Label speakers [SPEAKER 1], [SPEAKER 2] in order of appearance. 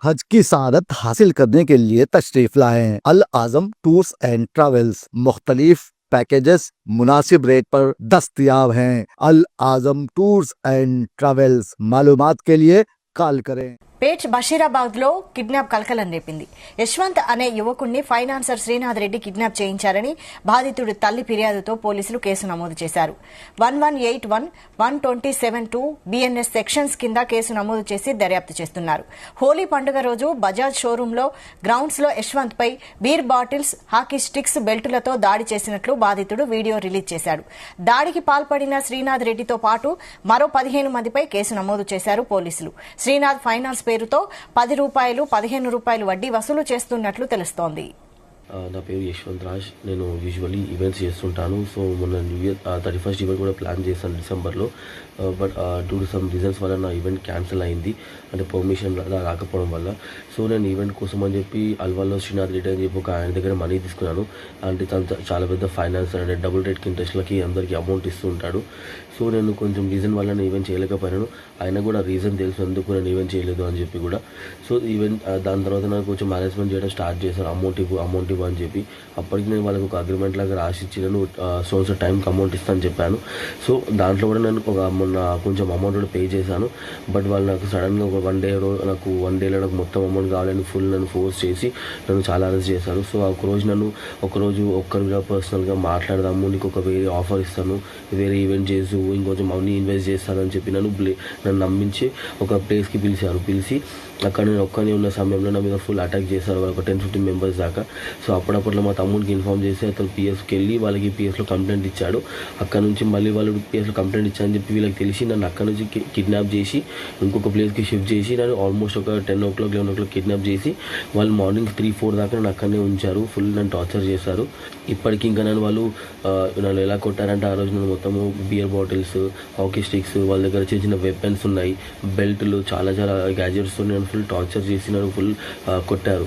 [SPEAKER 1] हज की सआदत हासिल करने के लिए तशरीफ लाएं। अल आजम टूर्स एंड ट्रेवल्स मुख्तलिफ पैकेजेस मुनासिब रेट पर दस्तयाब हैं। अल आजम टूर्स एंड ट्रेवल्स मालूमात के लिए కాల్ కరే।
[SPEAKER 2] పేట్ బషీరాబాద్ లో కిడ్నాప్ కలకలం రేపింది. యశ్వంత్ అనే యువకుడిని ఫైనాన్సర్ శ్రీనాథ్ రెడ్డి కిడ్నాప్ చేయించారని బాధితుడి తల్లి ఫిర్యాదుతో పోలీసులు కేసు నమోదు చేశారు. 1181, 1272 బిఎన్ఎస్ సెక్షన్స్ కింద కేసు నమోదు చేసి దర్యాప్తు చేస్తున్నారు. హోలీ పండుగ రోజు బజాజ్ షోరూమ్ లో గ్రౌండ్స్ లో యశ్వంత్ పై బీర్ బాటిల్స్, హాకీ స్టిక్స్, బెల్టులతో దాడి చేసినట్లు బాధితుడు వీడియో రిలీజ్ చేశాడు. దాడికి పాల్పడిన శ్రీనాథ్ రెడ్డితో పాటు మరో 15 మందిపై కేసు నమోదు చేశారు పోలీసులు. శ్రీనాథ్ ఫైనాన్స్ పేరుతో ₹10, ₹15 వడ్డీ వసూలు చేస్తున్నట్లు తెలుస్తోంది.
[SPEAKER 3] నా పేరు యశ్వంత్ రాజ్. నేను యూజువల్లీ ఈవెంట్స్ చేస్తుంటాను. సో మొన్న న్యూ ఇయర్ 31st ఈవెంట్ కూడా ప్లాన్ చేశాను డిసెంబర్లో. But due to some reasons వల్ల నా ఈవెంట్ క్యాన్సిల్ అయింది, అంటే పర్మిషన్ రాకపోవడం వల్ల. సో నేను ఈవెంట్ కోసం అని చెప్పి అల్వాల్లో శ్రీనాథ్ రెడ్డి అని చెప్పి ఒక ఆయన దగ్గర మనీ తీసుకున్నాను. అంటే తను చాలా పెద్ద ఫైనాన్స్, అంటే డబుల్ రేట్కి ఇంట్రెస్ట్లకి అందరికీ అమౌంట్ ఇస్తూ ఉంటాడు. సో నేను కొంచెం రీజన్ వల్ల నేను ఈవెంట్ చేయలేకపోయాను. ఆయన కూడా రీజన్ తెలుసు ఎందుకు నేను ఈవెంట్ చేయలేదు అని చెప్పి కూడా. సో ఈవెంట్ దాని తర్వాత నాకు కొంచెం మేనేజ్మెంట్ చేయడం స్టార్ట్ చేశాను. అమౌంట్ ఇవ్వు అని చెప్పి. అప్పటికి నేను వాళ్ళకి ఒక అగ్రిమెంట్ లాగా రాసిచ్చి నేను సో టైంకి అమౌంట్ ఇస్తాను చెప్పాను. సో దాంట్లో కూడా నేను మొన్న కొంచెం అమౌంట్ కూడా పే చేశాను. బట్ వాళ్ళు నాకు సడన్గా ఒక వన్ డేలో నాకు మొత్తం అమౌంట్ కావాలని ఫుల్ నన్ను ఫోర్స్ చేసి నన్ను చాలా అరెస్ట్ చేశాను. సో ఒకరోజు ఒక్కరిగా పర్సనల్గా మాట్లాడదాము, నీకు ఒక వేరే ఆఫర్ ఇస్తాను, వేరే ఈవెంట్ చేసి ఇంకొంచెం మనీ ఇన్వెస్ట్ చేస్తానని చెప్పి నన్ను నమ్మించి ఒక ప్లేస్కి పిలిచి అక్కడ నేను ఒక్కనే ఉన్న సమయంలో నా మీద ఫుల్ అటాక్ చేశారు. ఒక 10-15 మెంబర్స్ దాకా. సో అప్పుడప్పట్లో మా తమ్ముడికి ఇన్ఫార్మ్ చేసి అతను పిఎస్కి వెళ్ళి వాళ్ళకి పిఎస్లో కంప్లైంట్ ఇచ్చాడు. అక్కడ నుంచి మళ్ళీ వాళ్ళు పిఎస్లో కంప్లైంట్ ఇచ్చారని చెప్పి వీళ్ళకి తెలిసి నన్ను అక్కడ నుంచి కిడ్నాప్ చేసి ఇంకొక ప్లేస్కి షిఫ్ట్ చేసి నన్ను ఆల్మోస్ట్ ఒక 10 o'clock 11 o'clock కిడ్నాప్ చేసి వాళ్ళు మార్నింగ్ 3-4 దాకా నన్ను అక్కడనే ఉంచారు. ఫుల్ నన్ను టార్చర్ చేశారు. ఇప్పటికీ ఇంకా నన్ను ఎలా కొట్టారంటే ఆ రోజు నన్ను మొత్తము బియర్ బాటిల్స్, హాకీ స్టిక్స్, వాళ్ళ దగ్గర చిన్న చిన్న వెపన్స్ ఉన్నాయి, బెల్ట్లు, చాలా గ్యాజెట్స్ నన్ను ఫుల్ టార్చర్ చేసి నన్ను ఫుల్ కొట్టారు.